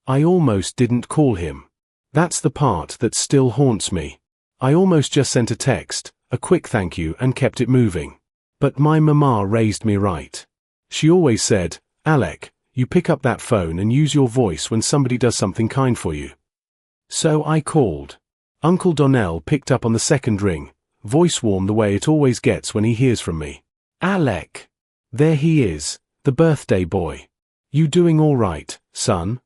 I almost didn't call him. That's the part that still haunts me. I almost just sent a text, a quick thank you, and kept it moving. But my mama raised me right. She always said, "Alec, you pick up that phone and use your voice when somebody does something kind for you." So I called. Uncle Donnell picked up on the second ring, voice warm the way it always gets when he hears from me. "Alec. There he is, the birthday boy. You doing all right, son?"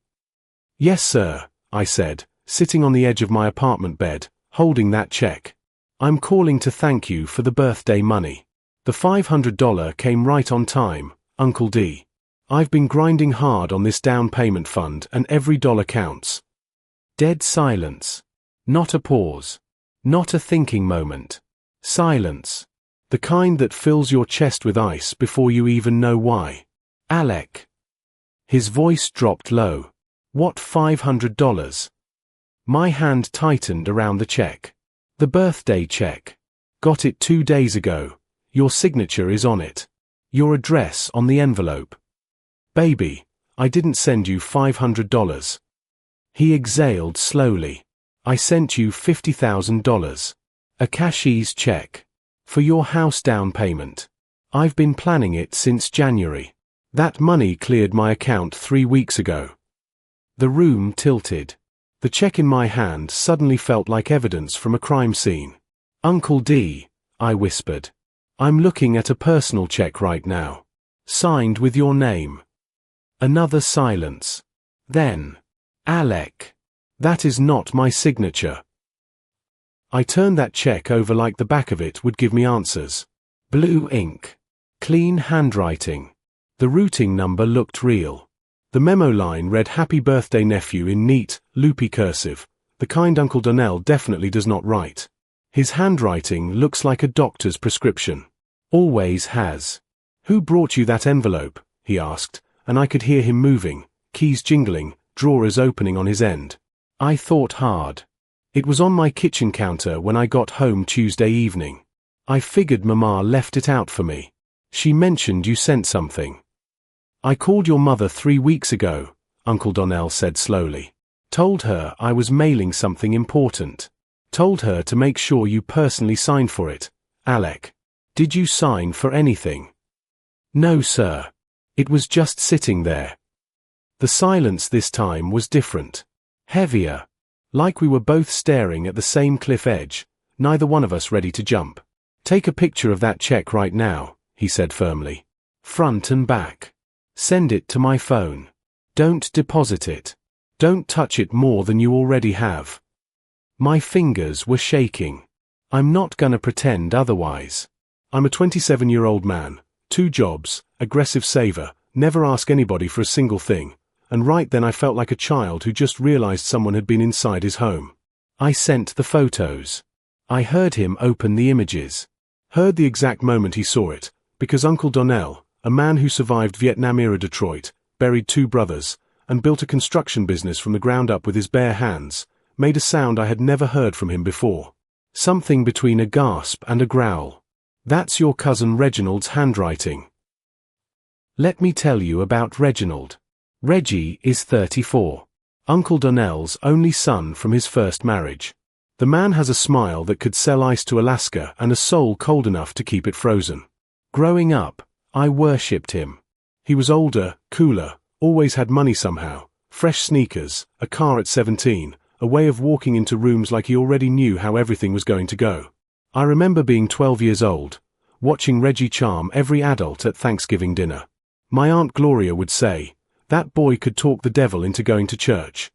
"Yes, sir," I said, sitting on the edge of my apartment bed, holding that check. "I'm calling to thank you for the birthday money. The $500 came right on time, Uncle D. I've been grinding hard on this down payment fund and every dollar counts." Dead silence. Not a pause. Not a thinking moment. Silence. The kind that fills your chest with ice before you even know why. "Alec." His voice dropped low. "What $500? My hand tightened around the check. "The birthday check. Got it 2 days ago. Your signature is on it. Your address on the envelope." "Baby, I didn't send you $500. He exhaled slowly. "I sent you $50,000. A cashier's check. For your house down payment. I've been planning it since January. That money cleared my account 3 weeks ago." The room tilted. The check in my hand suddenly felt like evidence from a crime scene. "Uncle D," I whispered. "I'm looking at a personal check right now. Signed with your name." Another silence. Then, "Alec. That is not my signature." I turned that check over like the back of it would give me answers. Blue ink. Clean handwriting. The routing number looked real. The memo line read "Happy birthday nephew" in neat, loopy cursive, the kind Uncle Donnell definitely does not write. His handwriting looks like a doctor's prescription. Always has. "Who brought you that envelope?" he asked, and I could hear him moving, keys jingling, drawers opening on his end. I thought hard. It was on my kitchen counter when I got home Tuesday evening. I figured Mama left it out for me. She mentioned you sent something. "I called your mother 3 weeks ago," Uncle Donnell said slowly. "Told her I was mailing something important. Told her to make sure you personally signed for it. Alec, did you sign for anything?" "No, sir. It was just sitting there." The silence this time was different. Heavier. Like we were both staring at the same cliff edge, neither one of us ready to jump. "Take a picture of that check right now," he said firmly. "Front and back. Send it to my phone. Don't deposit it. Don't touch it more than you already have." My fingers were shaking. I'm not gonna pretend otherwise. I'm a 27-year-old man, 2 jobs, aggressive saver, never ask anybody for a single thing, and right then I felt like a child who just realized someone had been inside his home. I sent the photos. I heard him open the images. Heard the exact moment he saw it, because Uncle Donnell, a man who survived Vietnam-era Detroit, buried 2 brothers, and built a construction business from the ground up with his bare hands, made a sound I had never heard from him before. Something between a gasp and a growl. "That's your cousin Reginald's handwriting." Let me tell you about Reginald. Reggie is 34. Uncle Donnell's only son from his first marriage. The man has a smile that could sell ice to Alaska and a soul cold enough to keep it frozen. Growing up, I worshipped him. He was older, cooler, always had money somehow, fresh sneakers, a car at 17, a way of walking into rooms like he already knew how everything was going to go. I remember being 12 years old, watching Reggie charm every adult at Thanksgiving dinner. My Aunt Gloria would say, "That boy could talk the devil into going to church."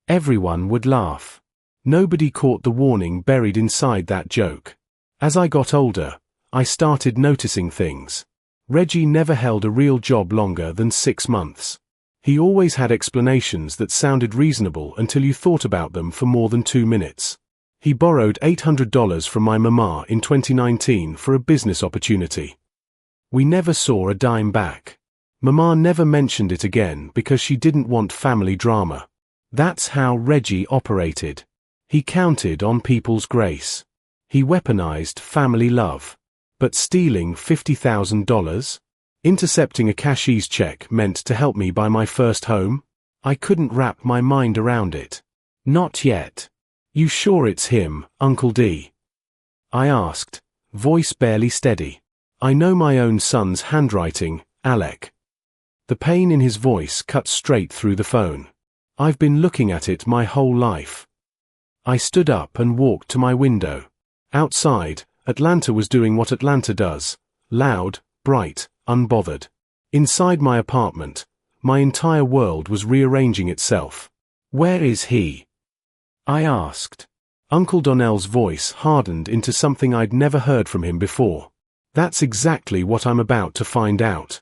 Everyone would laugh. Nobody caught the warning buried inside that joke. As I got older, I started noticing things. Reggie never held a real job longer than 6 months. He always had explanations that sounded reasonable until you thought about them for more than 2 minutes. He borrowed $800 from my mama in 2019 for a business opportunity. We never saw a dime back. Mama never mentioned it again because she didn't want family drama. That's how Reggie operated. He counted on people's grace. He weaponized family love. But stealing $50,000? Intercepting a cashier's check meant to help me buy my first home? I couldn't wrap my mind around it. Not yet. You sure it's him, Uncle D? I asked, voice barely steady. I know my own son's handwriting, Alec. The pain in his voice cut straight through the phone. I've been looking at it my whole life. I stood up and walked to my window. Outside, Atlanta was doing what Atlanta does. Loud, bright, unbothered. Inside my apartment, my entire world was rearranging itself. Where is he? I asked. Uncle Donnell's voice hardened into something I'd never heard from him before. That's exactly what I'm about to find out.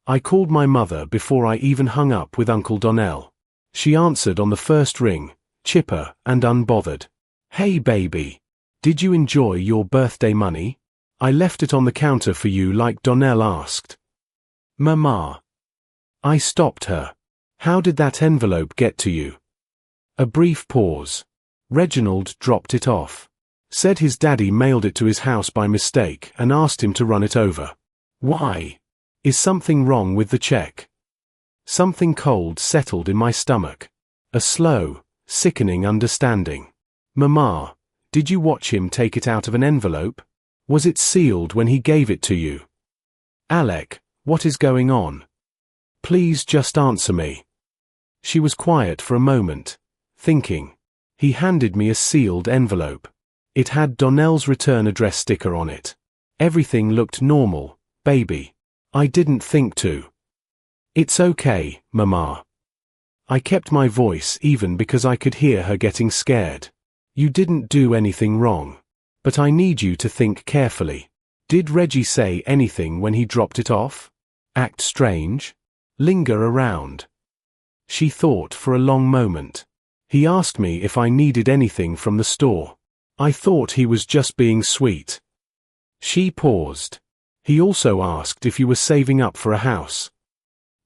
I called my mother before I even hung up with Uncle Donnell. She answered on the first ring, chipper and unbothered. Hey baby. Did you enjoy your birthday money? I left it on the counter for you like Donnell asked. Mama. I stopped her. How did that envelope get to you? A brief pause. Reginald dropped it off. Said his daddy mailed it to his house by mistake and asked him to run it over. Why? Is something wrong with the check? Something cold settled in my stomach. A slow, sickening understanding. Mama, did you watch him take it out of an envelope? Was it sealed when he gave it to you? Alec, what is going on? Please just answer me. She was quiet for a moment, thinking. He handed me a sealed envelope. It had Donnell's return address sticker on it. Everything looked normal, baby. I didn't think to. It's okay, Mama. I kept my voice even because I could hear her getting scared. You didn't do anything wrong. But I need you to think carefully. Did Reggie say anything when he dropped it off? Act strange? Linger around? She thought for a long moment. He asked me if I needed anything from the store. I thought he was just being sweet. She paused. He also asked if you were saving up for a house.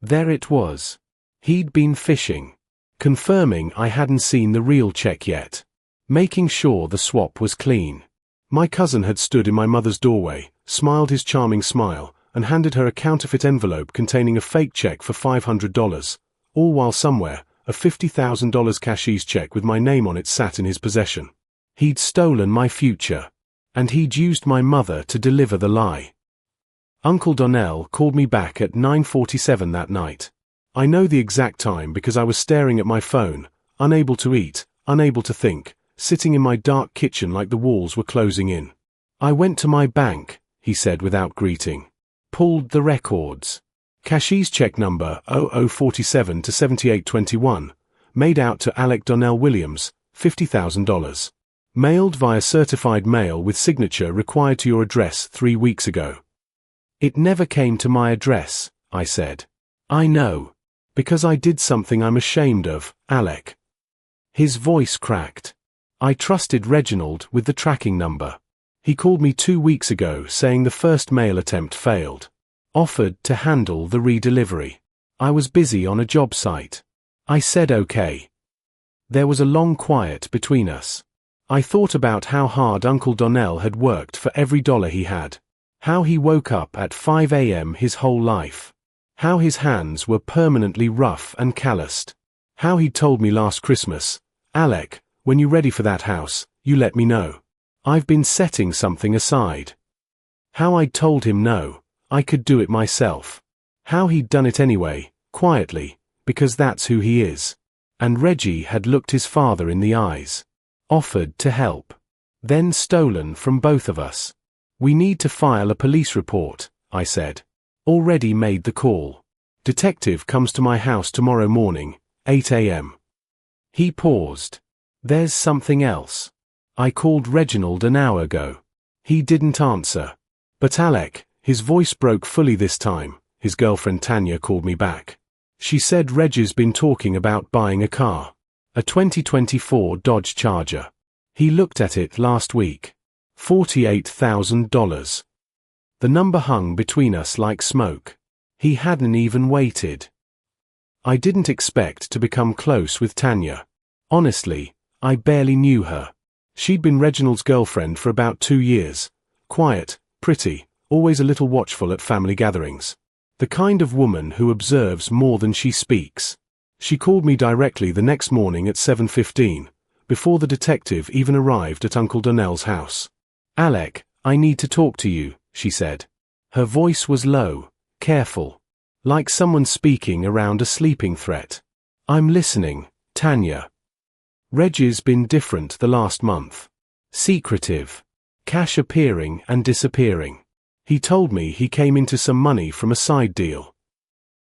There it was. He'd been fishing. Confirming I hadn't seen the real check yet. Making sure the swap was clean. My cousin had stood in my mother's doorway, smiled his charming smile, and handed her a counterfeit envelope containing a fake check for $500, all while somewhere, a $50,000 cashier's check with my name on it sat in his possession. He'd stolen my future. And he'd used my mother to deliver the lie. Uncle Donnell called me back at 9:47 that night. I know the exact time because I was staring at my phone, unable to eat, unable to think, sitting in my dark kitchen like the walls were closing in. I went to my bank, he said without greeting. Pulled the records. Cashier's check number 0047 to 7821, made out to Alec Donnell Williams, $50,000. Mailed via certified mail with signature required to your address 3 weeks ago. It never came to my address, I said. I know. Because I did something I'm ashamed of, Alec. His voice cracked. I trusted Reginald with the tracking number. He called me 2 weeks ago saying the first mail attempt failed. Offered to handle the redelivery. I was busy on a job site. I said okay. There was a long quiet between us. I thought about how hard Uncle Donnell had worked for every dollar he had. How he woke up at 5 a.m. his whole life. How his hands were permanently rough and calloused. How he told me last Christmas, Alec, when you're ready for that house, you let me know. I've been setting something aside. How I'd told him no, I could do it myself. How he'd done it anyway, quietly, because that's who he is. And Reggie had looked his father in the eyes. Offered to help. Then stolen from both of us. We need to file a police report, I said. Already made the call. Detective comes to my house tomorrow morning, 8 a.m. He paused. There's something else. I called Reginald an hour ago. He didn't answer. But Alec, his voice broke fully this time. His girlfriend Tanya called me back. She said Reggie's been talking about buying a car. A 2024 Dodge Charger. He looked at it last week. $48,000. The number hung between us like smoke. He hadn't even waited. I didn't expect to become close with Tanya. Honestly, I barely knew her. She'd been Reginald's girlfriend for about 2 years. Quiet, pretty, always a little watchful at family gatherings. The kind of woman who observes more than she speaks. She called me directly the next morning at 7:15, before the detective even arrived at Uncle Donnell's house. "Alec, I need to talk to you," she said. Her voice was low, careful, like someone speaking around a sleeping threat. "I'm listening, Tanya." "Reggie's been different the last month. Secretive. Cash appearing and disappearing. He told me he came into some money from a side deal."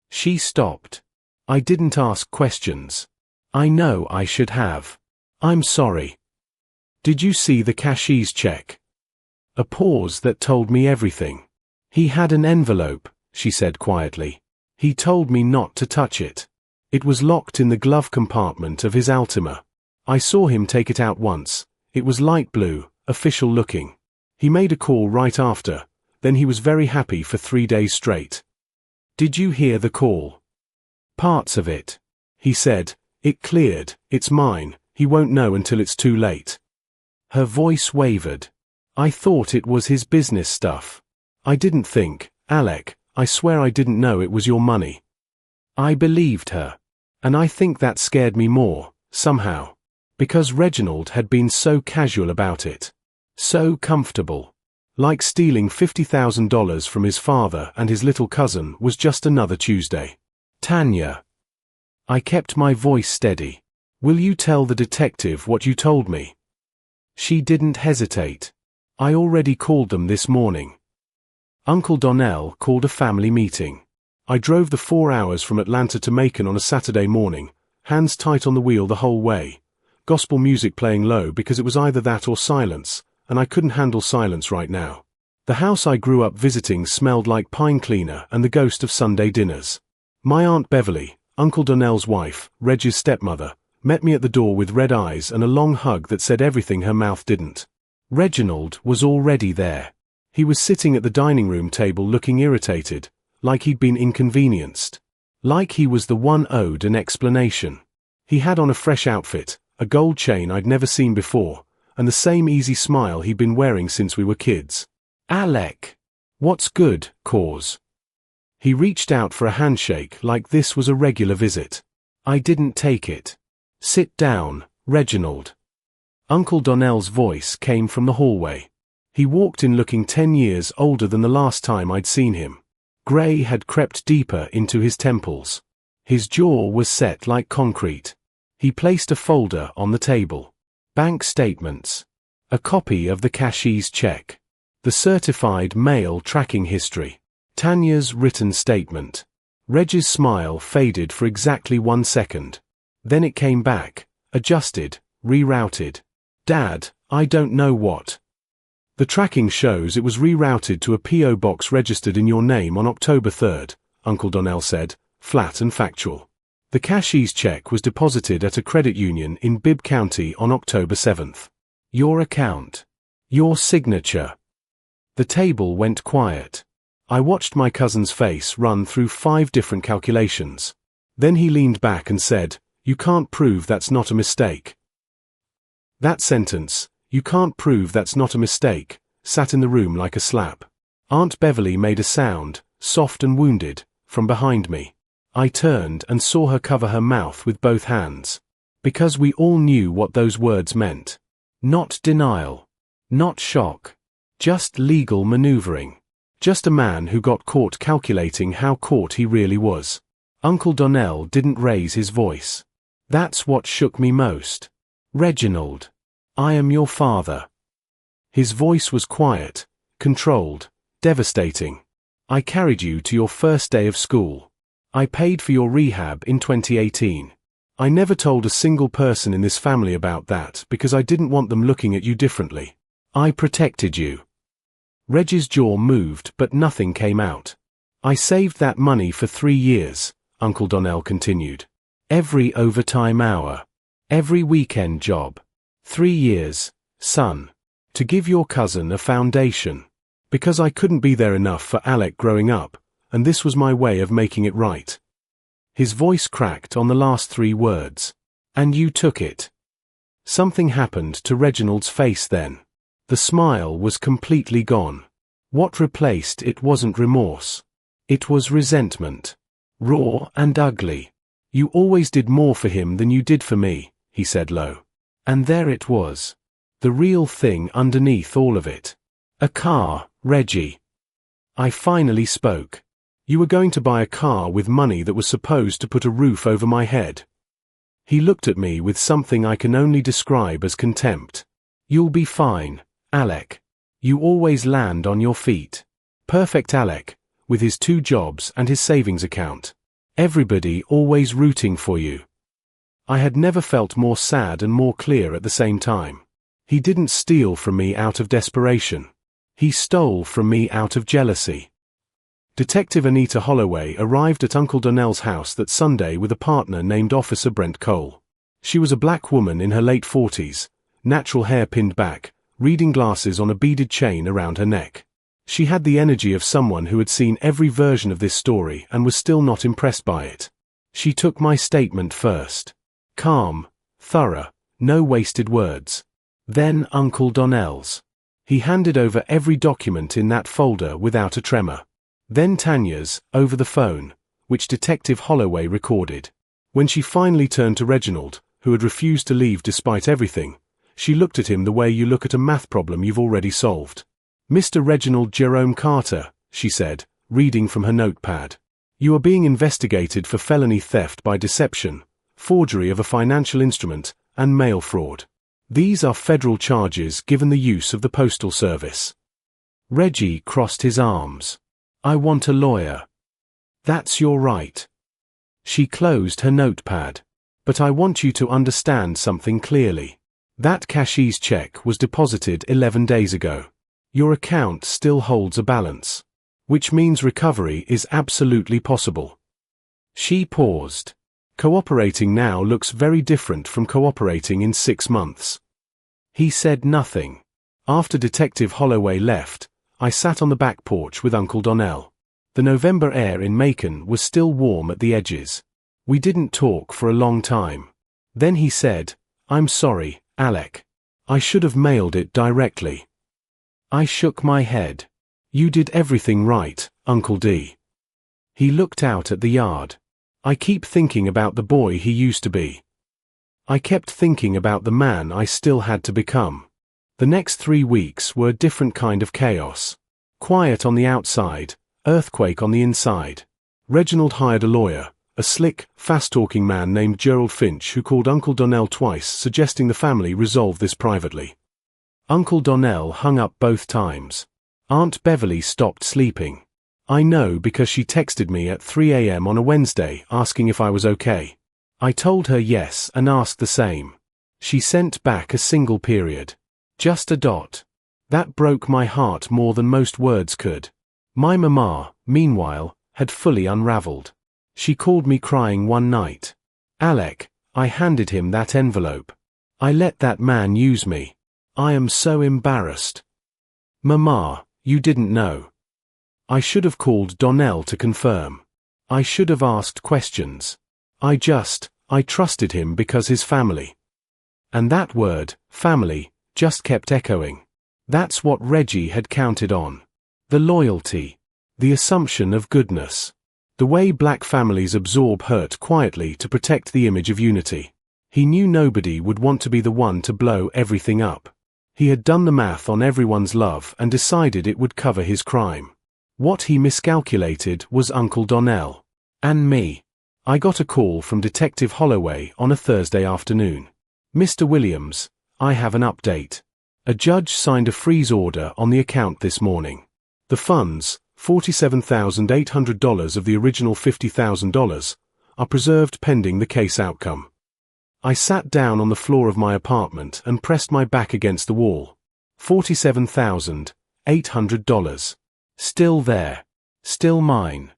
She stopped. "I didn't ask questions. I know I should have. I'm sorry." "Did you see the cashier's check?" A pause that told me everything. "He had an envelope," she said quietly. "He told me not to touch it. It was locked in the glove compartment of his Altima. I saw him take it out once. It was light blue, official looking. He made a call right after, then he was very happy for 3 days straight." "Did you hear the call?" "Parts of it. He said, 'It cleared, it's mine, he won't know until it's too late.'" Her voice wavered. "I thought it was his business stuff. I didn't think, Alec, I swear I didn't know it was your money." I believed her. And I think that scared me more, somehow. Because Reginald had been so casual about it. So comfortable. Like stealing $50,000 from his father and his little cousin was just another Tuesday. "Tanya." I kept my voice steady. "Will you tell the detective what you told me?" She didn't hesitate. "I already called them this morning." Uncle Donnell called a family meeting. I drove the 4 hours from Atlanta to Macon on a Saturday morning, hands tight on the wheel the whole way. Gospel music playing low because it was either that or silence, and I couldn't handle silence right now. The house I grew up visiting smelled like pine cleaner and the ghost of Sunday dinners. My Aunt Beverly, Uncle Donnell's wife, Reggie's stepmother, met me at the door with red eyes and a long hug that said everything her mouth didn't. Reginald was already there. He was sitting at the dining room table looking irritated, like he'd been inconvenienced. Like he was the one owed an explanation. He had on a fresh outfit, a gold chain I'd never seen before, and the same easy smile he'd been wearing since we were kids. "Alec. What's good, cause?" He reached out for a handshake like this was a regular visit. I didn't take it. "Sit down, Reginald." Uncle Donnell's voice came from the hallway. He walked in looking 10 years older than the last time I'd seen him. Grey had crept deeper into his temples. His jaw was set like concrete. He placed a folder on the table. Bank statements. A copy of the cashier's check. The certified mail tracking history. Tanya's written statement. Reggie's smile faded for exactly 1 second. Then it came back, adjusted, rerouted. "Dad, I don't know what." "The tracking shows it was rerouted to a P.O. box registered in your name on October 3rd, Uncle Donnell said, flat and factual. "The cashier's check was deposited at a credit union in Bibb County on October 7th. "Your account. Your signature." The table went quiet. I watched my cousin's face run through 5 different calculations. Then he leaned back and said, "You can't prove that's not a mistake." That sentence, "You can't prove that's not a mistake," sat in the room like a slap. Aunt Beverly made a sound, soft and wounded, from behind me. I turned and saw her cover her mouth with both hands. Because we all knew what those words meant. Not denial. Not shock. Just legal maneuvering. Just a man who got caught calculating how caught he really was. Uncle Donnell didn't raise his voice. That's what shook me most. "Reginald. I am your father." His voice was quiet, controlled, devastating. "I carried you to your first day of school. I paid for your rehab in 2018. I never told a single person in this family about that because I didn't want them looking at you differently. I protected you." Reggie's jaw moved but nothing came out. "I saved that money for 3 years, Uncle Donnell continued. Every overtime hour. Every weekend job. 3 years, son. To give your cousin a foundation. Because I couldn't be there enough for Alec growing up, and this was my way of making it right." His voice cracked on the last 3 words. "And you took it." Something happened to Reginald's face then. The smile was completely gone. What replaced it wasn't remorse. It was resentment. Raw and ugly. You always did more for him than you did for me, he said low. And there it was. The real thing underneath all of it. A car, Reggie. I finally spoke. You were going to buy a car with money that was supposed to put a roof over my head. He looked at me with something I can only describe as contempt. You'll be fine, Alec. You always land on your feet. Perfect Alec, with his 2 jobs and his savings account. Everybody always rooting for you. I had never felt more sad and more clear at the same time. He didn't steal from me out of desperation. He stole from me out of jealousy. Detective Anita Holloway arrived at Uncle Donnell's house that Sunday with a partner named Officer Brent Cole. She was a black woman in her late 40s, natural hair pinned back, reading glasses on a beaded chain around her neck. She had the energy of someone who had seen every version of this story and was still not impressed by it. She took my statement first. Calm, thorough, no wasted words. Then Uncle Donnell's. He handed over every document in that folder without a tremor. Then Tanya's, over the phone, which Detective Holloway recorded. When she finally turned to Reginald, who had refused to leave despite everything, she looked at him the way you look at a math problem you've already solved. Mr. Reginald Jerome Carter, she said, reading from her notepad. You are being investigated for felony theft by deception, forgery of a financial instrument, and mail fraud. These are federal charges given the use of the Postal Service. Reggie crossed his arms. I want a lawyer. That's your right. She closed her notepad. But I want you to understand something clearly. That cashier's check was deposited 11 days ago. Your account still holds a balance. Which means recovery is absolutely possible. She paused. Cooperating now looks very different from cooperating in 6 months. He said nothing. After Detective Holloway left, I sat on the back porch with Uncle Donnell. The November air in Macon was still warm at the edges. We didn't talk for a long time. Then he said, I'm sorry, Alec. I should have mailed it directly. I shook my head. You did everything right, Uncle D. He looked out at the yard. I keep thinking about the boy he used to be. I kept thinking about the man I still had to become. The next 3 weeks were a different kind of chaos. Quiet on the outside, earthquake on the inside. Reginald hired a lawyer, a slick, fast-talking man named Gerald Finch who called Uncle Donnell twice suggesting the family resolve this privately. Uncle Donnell hung up both times. Aunt Beverly stopped sleeping. I know because she texted me at 3 a.m. on a Wednesday asking if I was okay. I told her yes and asked the same. She sent back a single period. Just a dot. That broke my heart more than most words could. My mama, meanwhile, had fully unraveled. She called me crying one night. Alec, I handed him that envelope. I let that man use me. I am so embarrassed. Mama, you didn't know. I should have called Donnell to confirm. I should have asked questions. I trusted him because his family. And that word, family, just kept echoing. That's what Reggie had counted on. The loyalty. The assumption of goodness. The way black families absorb hurt quietly to protect the image of unity. He knew nobody would want to be the one to blow everything up. He had done the math on everyone's love and decided it would cover his crime. What he miscalculated was Uncle Donnell. And me. I got a call from Detective Holloway on a Thursday afternoon. Mr. Williams, I have an update. A judge signed a freeze order on the account this morning. The funds, $47,800 of the original $50,000, are preserved pending the case outcome. I sat down on the floor of my apartment and pressed my back against the wall. $47,800. Still there. Still mine.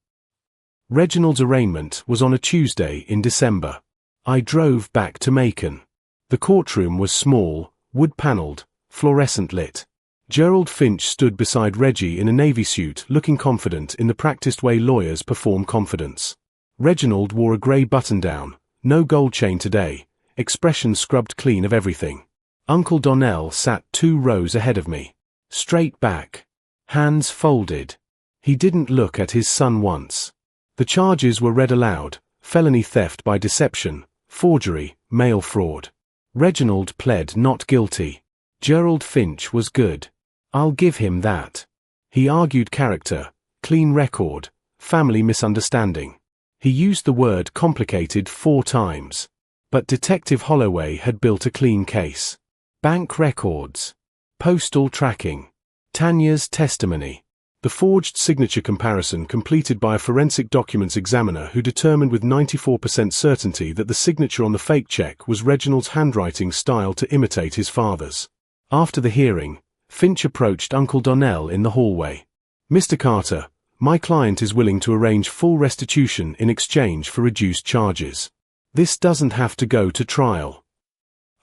Reginald's arraignment was on a Tuesday in December. I drove back to Macon. The courtroom was small, wood-paneled, fluorescent lit. Gerald Finch stood beside Reggie in a navy suit looking confident in the practiced way lawyers perform confidence. Reginald wore a grey button-down, no gold chain today, expression scrubbed clean of everything. Uncle Donnell sat 2 rows ahead of me. Straight back. Hands folded. He didn't look at his son once. The charges were read aloud, felony theft by deception, forgery, mail fraud. Reginald pled not guilty. Gerald Finch was good. I'll give him that. He argued character, clean record, family misunderstanding. He used the word complicated 4 times. But Detective Holloway had built a clean case. Bank records. Postal tracking. Tanya's testimony. The forged signature comparison completed by a forensic documents examiner who determined with 94% certainty that the signature on the fake check was Reginald's handwriting style to imitate his father's. After the hearing, Finch approached Uncle Donnell in the hallway. "Mr. Carter, my client is willing to arrange full restitution in exchange for reduced charges. This doesn't have to go to trial."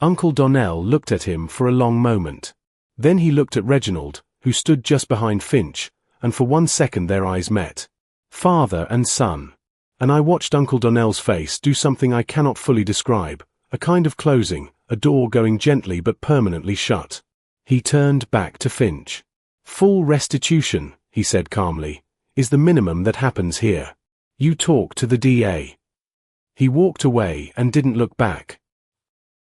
Uncle Donnell looked at him for a long moment. Then he looked at Reginald, who stood just behind Finch, and for 1 second their eyes met. Father and son. And I watched Uncle Donnell's face do something I cannot fully describe, a kind of closing, a door going gently but permanently shut. He turned back to Finch. "Full restitution," he said calmly, "is the minimum that happens here. You talk to the DA." He walked away and didn't look back.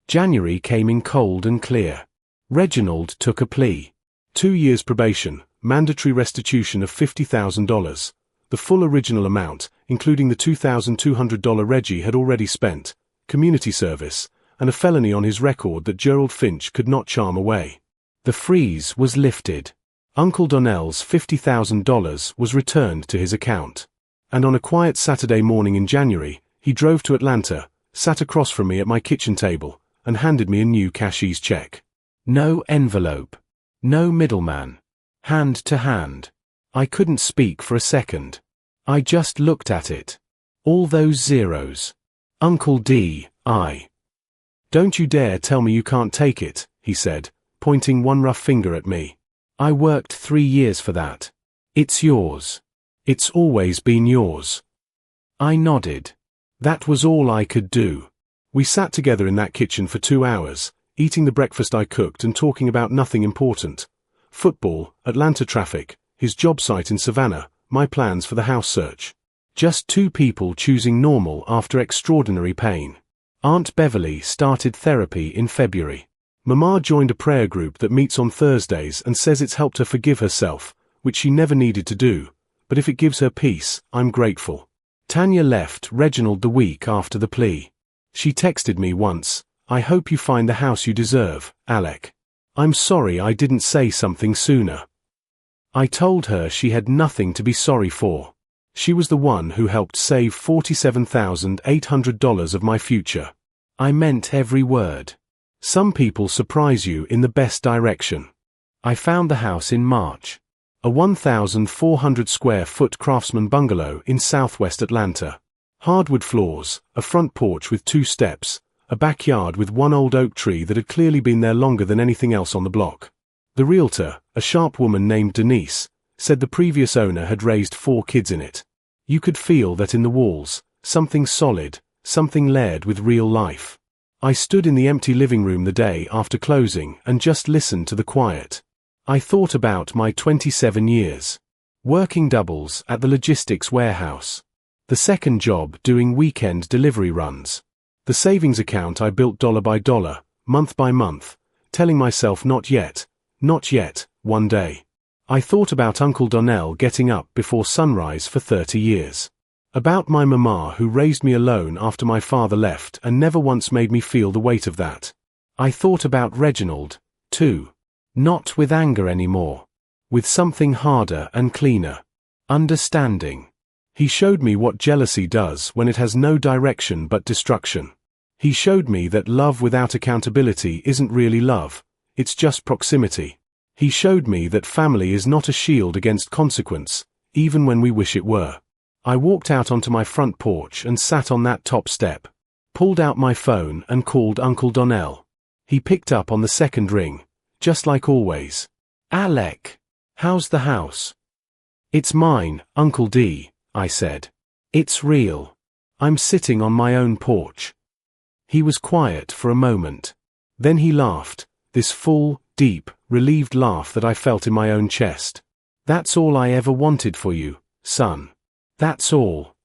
January came in cold and clear. Reginald took a plea. 2 years probation, mandatory restitution of $50,000. The full original amount, including the $2,200 Reggie had already spent, community service, and a felony on his record that Gerald Finch could not charm away. The freeze was lifted. Uncle Donnell's $50,000 was returned to his account. And on a quiet Saturday morning in January, he drove to Atlanta, sat across from me at my kitchen table, and handed me a new cashier's check. No envelope. No middleman. Hand to hand. I couldn't speak for a second. I just looked at it. All those zeros. "Uncle D, I." "Don't you dare tell me you can't take it," he said, pointing one rough finger at me. "I worked 3 years for that. It's yours. It's always been yours." I nodded. That was all I could do. We sat together in that kitchen for 2 hours, eating the breakfast I cooked and talking about nothing important. Football, Atlanta traffic, his job site in Savannah, my plans for the house search. Just 2 people choosing normal after extraordinary pain. Aunt Beverly started therapy in February. Mama joined a prayer group that meets on Thursdays and says it's helped her forgive herself, which she never needed to do, but if it gives her peace, I'm grateful. Tanya left Reginald the week after the plea. She texted me once, "I hope you find the house you deserve, Alec. I'm sorry I didn't say something sooner." I told her she had nothing to be sorry for. She was the one who helped save $47,800 of my future. I meant every word. Some people surprise you in the best direction. I found the house in March. A 1,400 square foot craftsman bungalow in southwest Atlanta. Hardwood floors, a front porch with 2 steps, a backyard with 1 old oak tree that had clearly been there longer than anything else on the block. The realtor, a sharp woman named Denise, said the previous owner had raised 4 kids in it. You could feel that in the walls, something solid, something layered with real life. I stood in the empty living room the day after closing and just listened to the quiet. I thought about my 27 years. Working doubles at the logistics warehouse. The second job doing weekend delivery runs. The savings account I built dollar by dollar, month by month, telling myself not yet, one day. I thought about Uncle Donnell getting up before sunrise for 30 years. About my mama who raised me alone after my father left and never once made me feel the weight of that. I thought about Reginald, too. Not with anger anymore. With something harder and cleaner. Understanding. He showed me what jealousy does when it has no direction but destruction. He showed me that love without accountability isn't really love, it's just proximity. He showed me that family is not a shield against consequence, even when we wish it were. I walked out onto my front porch and sat on that top step. Pulled out my phone and called Uncle Donnell. He picked up on the second ring, just like always. "Alec, how's the house?" "It's mine, Uncle D," I said. "It's real. I'm sitting on my own porch." He was quiet for a moment. Then he laughed, this full, deep, relieved laugh that I felt in my own chest. "That's all I ever wanted for you, son. That's all."